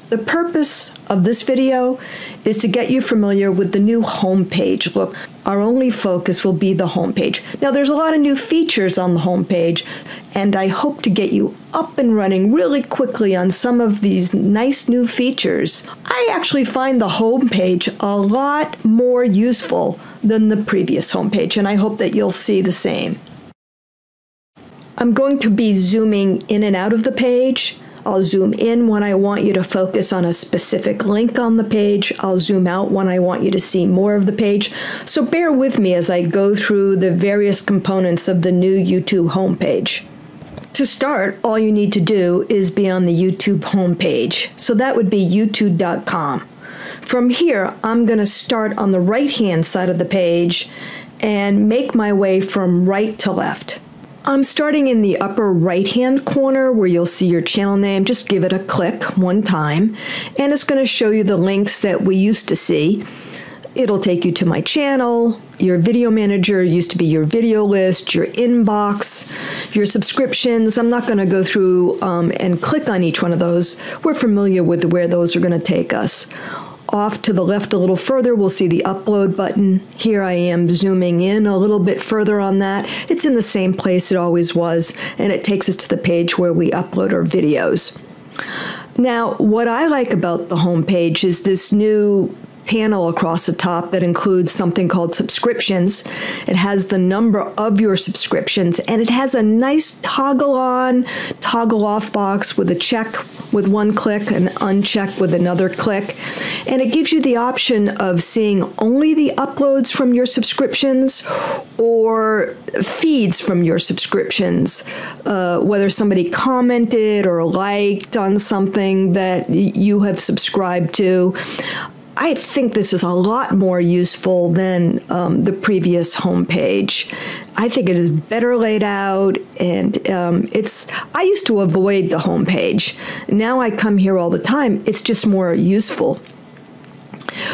The purpose of this video is to get you familiar with the new homepage look. Our only focus will be the homepage. Now there's a lot of new features on the homepage, and I hope to get you up and running really quickly on some of these nice new features. I actually find the homepage a lot more useful than the previous homepage, and I hope that you'll see the same. I'm going to be zooming in and out of the page. I'll zoom in when I want you to focus on a specific link on the page. I'll zoom out when I want you to see more of the page. So bear with me as I go through the various components of the new YouTube homepage. To start, all you need to do is be on the YouTube homepage. So that would be youtube.com. From here, I'm going to start on the right-hand side of the page and make my way from right to left. I'm starting in the upper right-hand corner where you'll see your channel name. Just give it a click one time, and it's going to show you the links that we used to see. It'll take you to my channel, your video manager used to be your video list, your inbox, your subscriptions. I'm not going to go through and click on each one of those. We're familiar with where those are going to take us. Off to the left a little further, we'll see the upload button. Here I am zooming in a little bit further on that. It's in the same place it always was, and it takes us to the page where we upload our videos. Now, what I like about the homepage is this new panel across the top that includes something called subscriptions. It has the number of your subscriptions, and it has a nice toggle on, toggle off box with a check with one click and uncheck with another click. And it gives you the option of seeing only the uploads from your subscriptions or feeds from your subscriptions, whether somebody commented or liked on something that you have subscribed to. I think this is a lot more useful than the previous homepage. I think it is better laid out, and I used to avoid the homepage. Now I come here all the time. It's just more useful.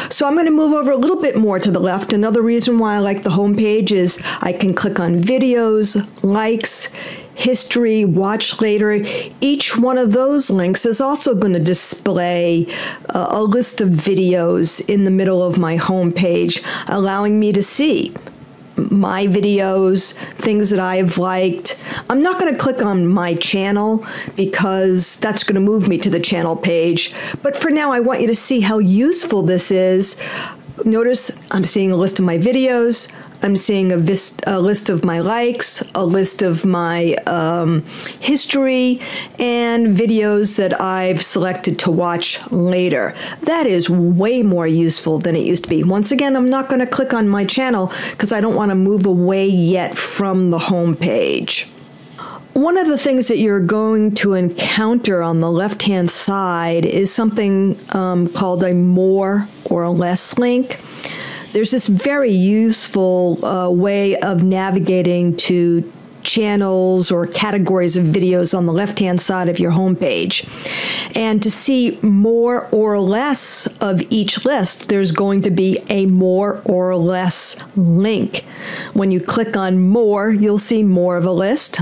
So I'm going to move over a little bit more to the left. Another reason why I like the homepage is I can click on videos, likes, history, watch later. Each one of those links is also going to display a list of videos in the middle of my homepage, allowing me to see my videos, things that I've liked. I'm not going to click on my channel because that's going to move me to the channel page. But for now, I want you to see how useful this is. Notice I'm seeing a list of my videos. I'm seeing a list of my likes, a list of my history, and videos that I've selected to watch later. That is way more useful than it used to be. Once again, I'm not going to click on my channel because I don't want to move away yet from the home page. One of the things that you're going to encounter on the left-hand side is something called a more or less link. There's this very useful way of navigating to channels or categories of videos on the left-hand side of your homepage. And to see more or less of each list, there's going to be a more or less link. When you click on more, you'll see more of a list.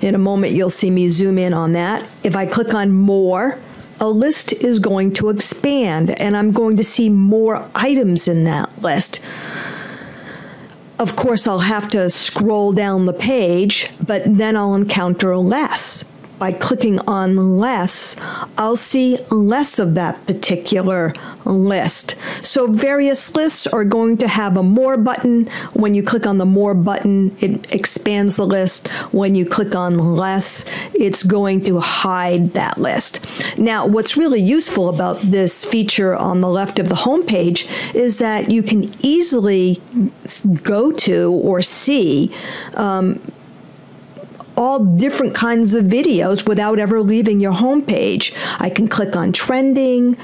In a moment, you'll see me zoom in on that. If I click on more, a list is going to expand, and I'm going to see more items in that list. Of course, I'll have to scroll down the page, but then I'll encounter less. By clicking on less, I'll see less of that particular list. So various lists are going to have a more button. When you click on the more button, it expands the list. When you click on less, it's going to hide that list. Now, what's really useful about this feature on the left of the home page is that you can easily go to or see all different kinds of videos without ever leaving your home page. I can click on trending,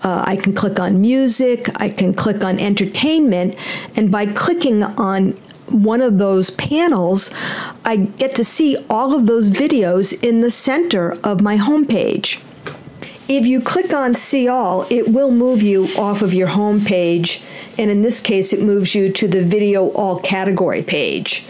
I can click on music, I can click on entertainment, and by clicking on one of those panels, I get to see all of those videos in the center of my home page. If you click on See All, it will move you off of your home page, and in this case, it moves you to the Video All category page.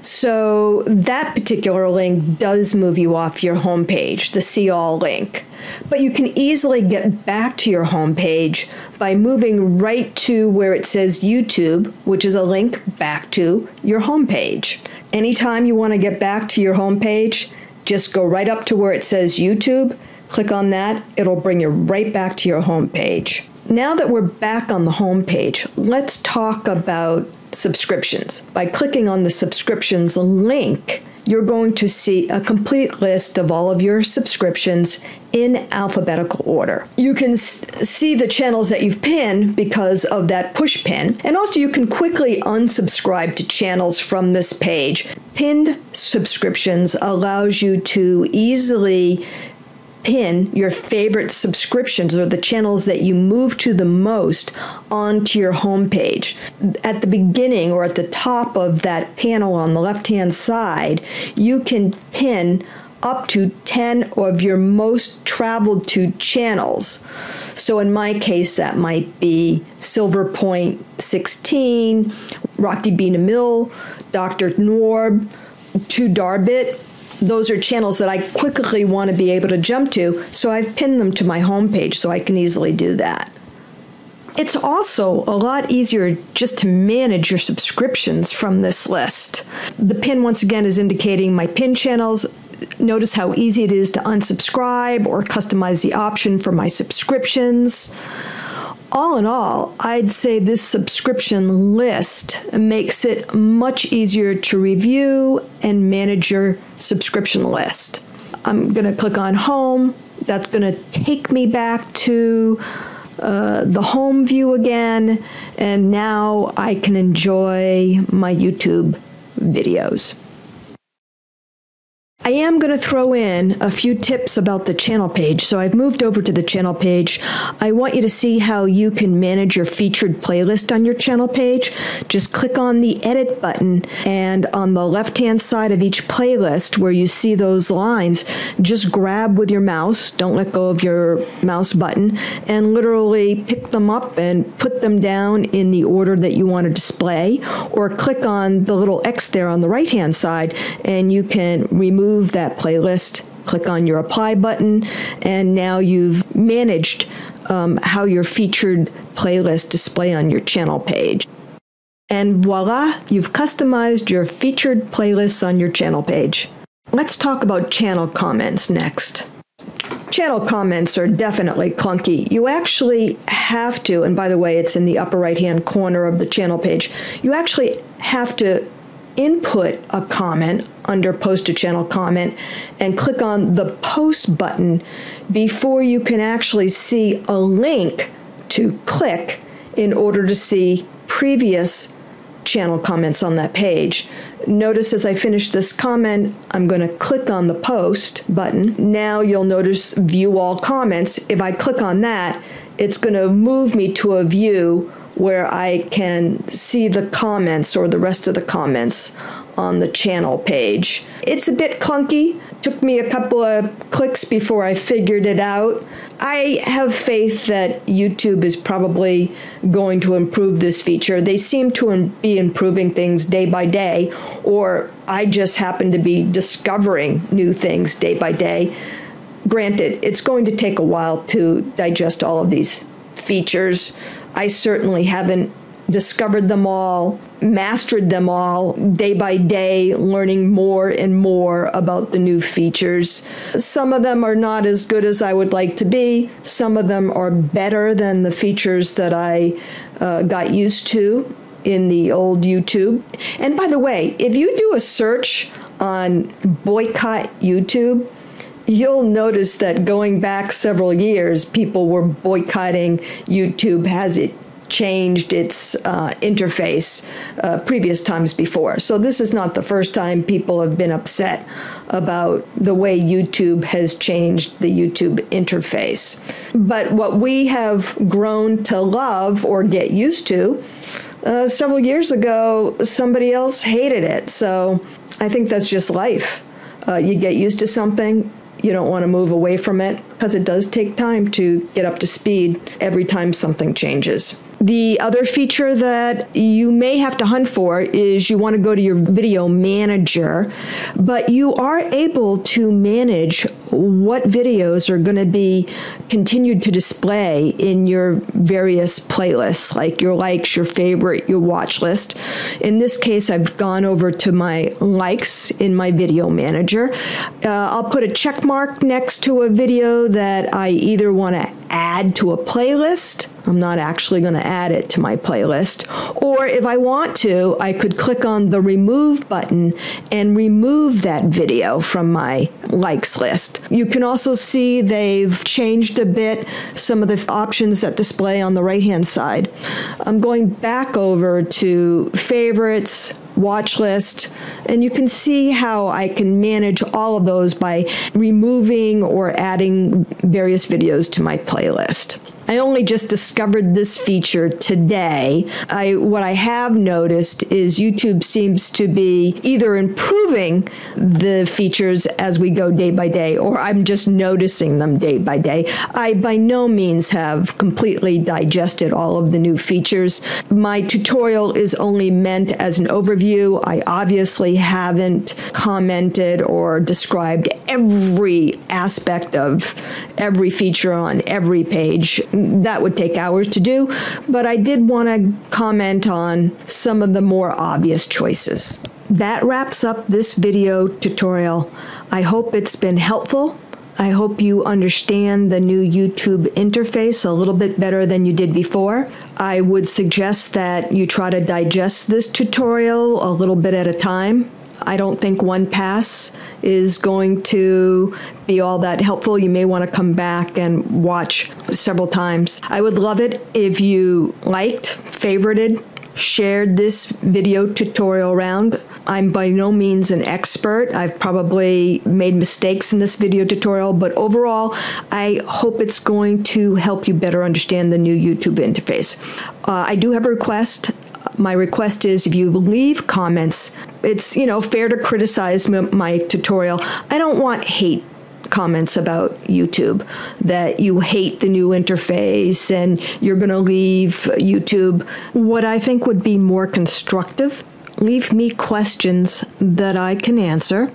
So that particular link does move you off your homepage, the See All link. But you can easily get back to your homepage by moving right to where it says YouTube, which is a link back to your homepage. Anytime you want to get back to your homepage, just go right up to where it says YouTube, click on that, it'll bring you right back to your homepage. Now that we're back on the homepage, let's talk about subscriptions. By clicking on the subscriptions link, you're going to see a complete list of all of your subscriptions in alphabetical order. You can see the channels that you've pinned because of that push pin, and also you can quickly unsubscribe to channels from this page. Pinned subscriptions allows you to easily pin your favorite subscriptions or the channels that you move to the most onto your homepage. At the beginning or at the top of that panel on the left-hand side, you can pin up to 10 of your most traveled to channels. So in my case, that might be Silver Point 16, Rocky Bean Mill, Dr. Norb, To Darbit. Those are channels that I quickly want to be able to jump to, so I've pinned them to my homepage so I can easily do that. It's also a lot easier just to manage your subscriptions from this list. The pin, once again, is indicating my pin channels. Notice how easy it is to unsubscribe or customize the option for my subscriptions. All in all, I'd say this subscription list makes it much easier to review and manage your subscription list. I'm going to click on Home. That's going to take me back to the home view again, and now I can enjoy my YouTube videos. I am going to throw in a few tips about the channel page. So I've moved over to the channel page. I want you to see how you can manage your featured playlist on your channel page. Just click on the edit button, and on the left-hand side of each playlist where you see those lines, just grab with your mouse, don't let go of your mouse button, and literally pick them up and put them down in the order that you want to display, or click on the little X there on the right-hand side and you can remove that playlist, click on your apply button, and now you've managed how your featured playlist display on your channel page. And voila, you've customized your featured playlists on your channel page. Let's talk about channel comments next. Channel comments are definitely clunky. You actually have to, and by the way, it's in the upper right-hand corner of the channel page, you actually have to input a comment under Post to Channel Comment and click on the Post button before you can actually see a link to click in order to see previous channel comments on that page. Notice as I finish this comment, I'm going to click on the Post button. Now you'll notice View All Comments. If I click on that, it's going to move me to a view where I can see the comments or the rest of the comments on the channel page. It's a bit clunky. Took me a couple of clicks before I figured it out. I have faith that YouTube is probably going to improve this feature. They seem to be improving things day by day, or I just happen to be discovering new things day by day. Granted, it's going to take a while to digest all of these features. I certainly haven't discovered them all, mastered them all, day by day, learning more and more about the new features. Some of them are not as good as I would like to be. Some of them are better than the features that I got used to in the old YouTube. And by the way, if you do a search on boycott YouTube, you'll notice that going back several years, people were boycotting YouTube as it changed its interface previous times before. So this is not the first time people have been upset about the way YouTube has changed the YouTube interface. But what we have grown to love or get used to, several years ago, somebody else hated it. So I think that's just life. You get used to something, you don't want to move away from it, because it does take time to get up to speed every time something changes. The other feature that you may have to hunt for is you want to go to your video manager, but you are able to manage what videos are going to be continued to display in your various playlists, like your likes, your favorite, your watch list. In this case, I've gone over to my likes in my video manager. I'll put a check mark next to a video that I either want to add to a playlist. I'm not actually going to add it to my playlist. Or if I want to, I could click on the remove button and remove that video from my likes list. You can also see they've changed a bit some of the options that display on the right-hand side. I'm going back over to favorites, watch list, and you can see how I can manage all of those by removing or adding various videos to my playlist. I only just discovered this feature today. What I have noticed is YouTube seems to be either improving the features as we go day by day, or I'm just noticing them day by day. I by no means have completely digested all of the new features. My tutorial is only meant as an overview. I obviously haven't commented or described every aspect of every feature on every page. That would take hours to do, but I did want to comment on some of the more obvious choices. That wraps up this video tutorial. I hope it's been helpful. I hope you understand the new YouTube interface a little bit better than you did before. I would suggest that you try to digest this tutorial a little bit at a time. I don't think one pass is going to be all that helpful. You may want to come back and watch several times. I would love it if you liked, favorited, shared this video tutorial around. I'm by no means an expert. I've probably made mistakes in this video tutorial, but overall, I hope it's going to help you better understand the new YouTube interface. I do have a request. My request is if you leave comments, it's, fair to criticize my tutorial. I don't want hate comments about YouTube, that you hate the new interface and you're going to leave YouTube. What I think would be more constructive, leave me questions that I can answer.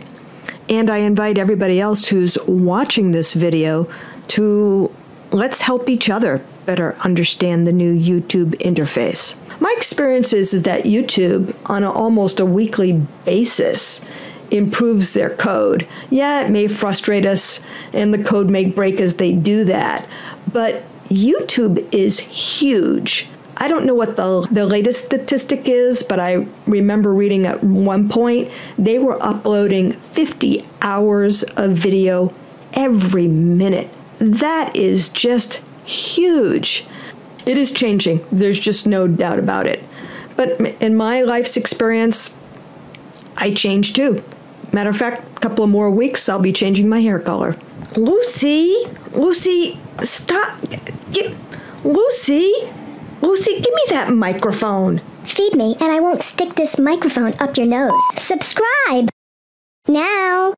And I invite everybody else who's watching this video to let's help each other better understand the new YouTube interface. My experience is that YouTube, on almost a weekly basis, improves their code. Yeah, it may frustrate us, and the code may break as they do that, but YouTube is huge. I don't know what the latest statistic is, but I remember reading at one point they were uploading 50 hours of video every minute. That is just huge. It is changing. There's just no doubt about it. But in my life's experience, I changed too. Matter of fact, a couple of more weeks, I'll be changing my hair color. Lucy, stop. Lucy, give me that microphone. Feed me, and I won't stick this microphone up your nose. Subscribe now.